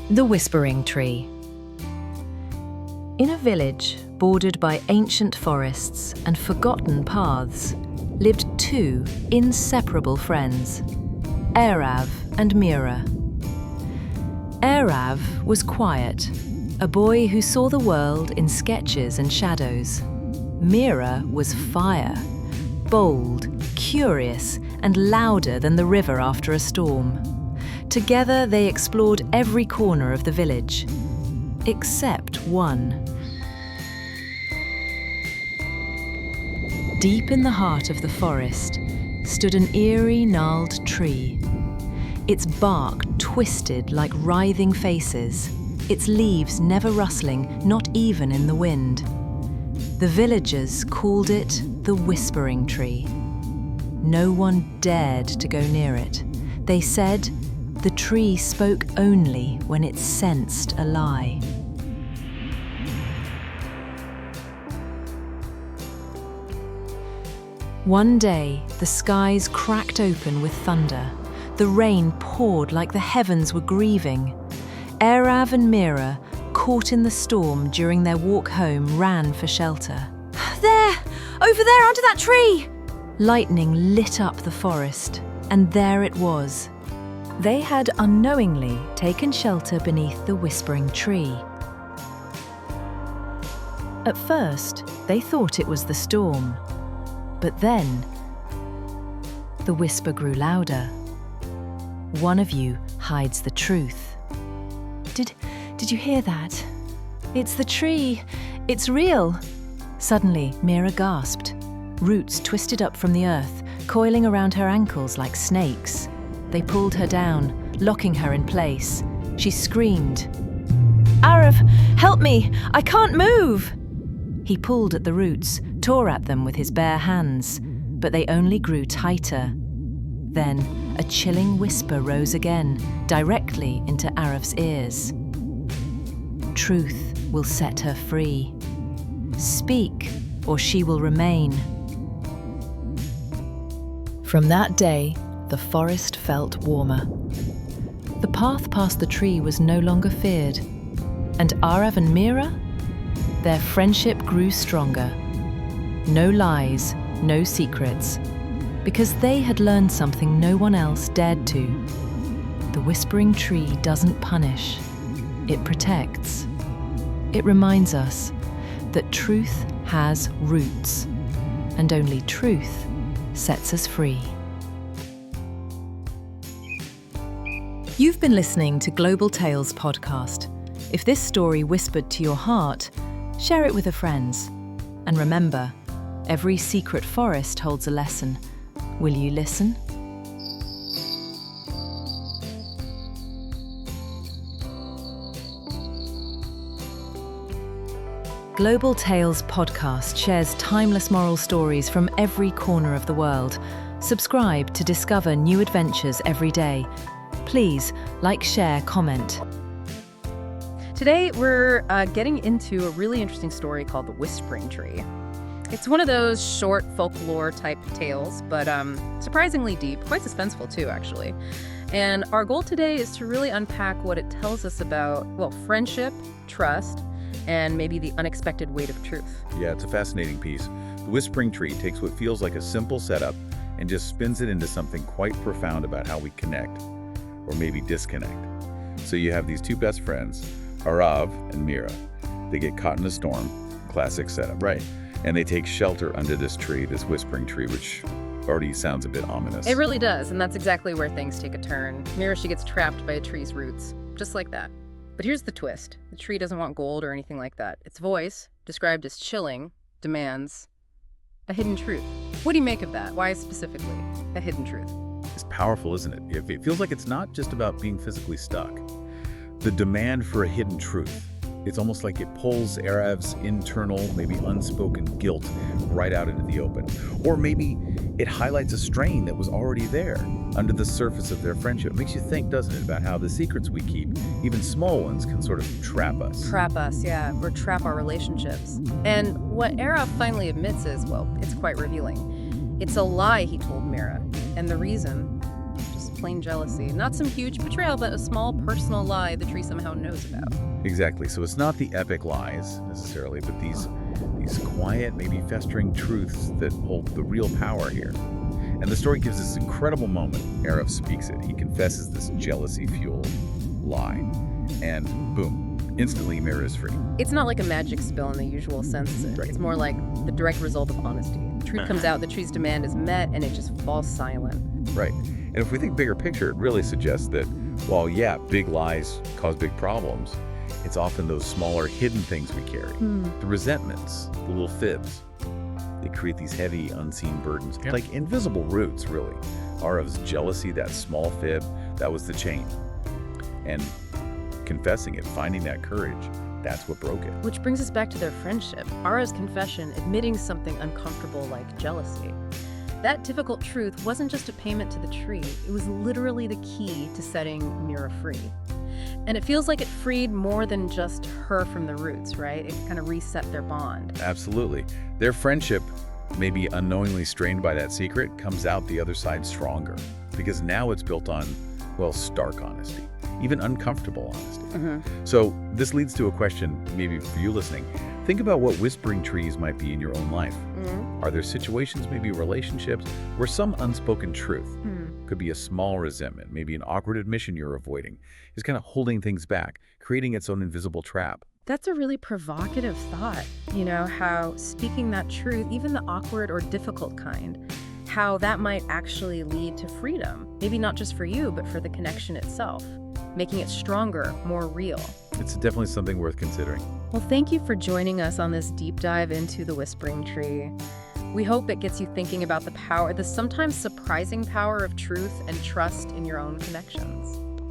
The Whispering Tree. In a village bordered by ancient forests and forgotten paths lived two inseparable friends, Aarav and Meera. Aarav was quiet, a boy who saw the world in sketches and shadows. Meera was fire, bold, curious, and louder than the river after a storm. Together they explored every corner of the village, except one. Deep in the heart of the forest stood an eerie, gnarled tree. Its bark twisted like writhing faces, its leaves never rustling, not even in the wind. The villagers called it the Whispering Tree. No one dared to go near it. They said the tree spoke only when it sensed a lie. One day, the skies cracked open with thunder. The rain poured like the heavens were grieving. Aarav and Meera, caught in the storm during their walk home, ran for shelter. There! Over there, under that tree! Lightning lit up the forest, and there it was. They had unknowingly taken shelter beneath the Whispering Tree. At first, they thought it was the storm. But then, the whisper grew louder. One of you hides the truth. Did you hear that? It's the tree. It's real. Suddenly, Meera gasped. Roots twisted up from the earth, coiling around her ankles like snakes. They pulled her down, locking her in place. She screamed, "Aarav, help me! I can't move!" He pulled at the roots, tore at them with his bare hands, but they only grew tighter. Then a chilling whisper rose again, directly into Aarav's ears. Truth will set her free. Speak, or she will remain. From that day, the forest felt warmer. The path past the tree was no longer feared, and Aarav and Meera, their friendship grew stronger. No lies, no secrets, because they had learned something no one else dared to. The Whispering Tree doesn't punish, it protects. It reminds us that truth has roots, and only truth sets us free. You've been listening to Global Tales podcast. If this story whispered to your heart, share it with a friend. And remember, every secret forest holds a lesson. Will you listen? Global Tales podcast shares timeless moral stories from every corner of the world. Subscribe to discover new adventures every day. Please like, share, comment. Today, we're getting into a really interesting story called The Whispering Tree. It's one of those short folklore-type tales, but surprisingly deep, quite suspenseful too, actually. And our goal today is to really unpack what it tells us about, well, friendship, trust, and maybe the unexpected weight of truth. Yeah, it's a fascinating piece. The Whispering Tree takes what feels like a simple setup and just spins it into something quite profound about how we connect, or maybe disconnect. So you have these two best friends, Aarav and Meera. They get caught in a storm, classic setup. Right. And they take shelter under this tree, this Whispering Tree, which already sounds a bit ominous. It really does, and that's exactly where things take a turn. Meera, she gets trapped by a tree's roots, just like that. But here's the twist. The tree doesn't want gold or anything like that. Its voice, described as chilling, demands a hidden truth. What do you make of that? Why specifically a hidden truth? It's powerful, isn't it? It feels like it's not just about being physically stuck. The demand for a hidden truth. It's almost like it pulls Aarav's internal, maybe unspoken guilt right out into the open. Or maybe it highlights a strain that was already there under the surface of their friendship. It makes you think, doesn't it, about how the secrets we keep, even small ones, can sort of trap us. Trap us, yeah, or trap our relationships. And what Aarav finally admits is, well, it's quite revealing. It's a lie he told Meera, and the reason, just plain jealousy. Not some huge betrayal, but a small personal lie the tree somehow knows about. Exactly. So it's not the epic lies necessarily, but these quiet, maybe festering truths that hold the real power here. And the story gives this incredible moment. Aarav speaks it. He confesses this jealousy-fueled lie. And boom, instantly Meera is free. It's not like a magic spell in the usual sense. Right. It's more like the direct result of honesty. The truth comes out, the tree's demand is met, and it just falls silent. Right. And if we think bigger picture, it really suggests that while, yeah, big lies cause big problems, it's often those smaller hidden things we carry. The resentments, the little fibs. They create these heavy, unseen burdens, like invisible roots, really. Aarav's jealousy, that small fib, that was the chain. And confessing it, finding that courage, that's what broke it. Which brings us back to their friendship. Aarav's confession, admitting something uncomfortable like jealousy. That difficult truth wasn't just a payment to the tree, it was literally the key to setting Meera free. And it feels like it freed more than just her from the roots, right? It kind of reset their bond. Absolutely. Their friendship, maybe unknowingly strained by that secret, comes out the other side stronger. Because now it's built on, well, stark honesty, even uncomfortable honesty. So this leads to a question, maybe for you listening. Think about what whispering trees might be in your own life. Are there situations, maybe relationships, where some unspoken truth, could be a small resentment, maybe an awkward admission you're avoiding, is kind of holding things back, creating its own invisible trap? That's a really provocative thought, how speaking that truth, even the awkward or difficult kind, how that might actually lead to freedom. Maybe not just for you, but for the connection itself, making it stronger, more real. It's definitely something worth considering. Well, thank you for joining us on this deep dive into the whispering tree. We hope it gets you thinking about the sometimes surprising power of truth and trust in your own connections.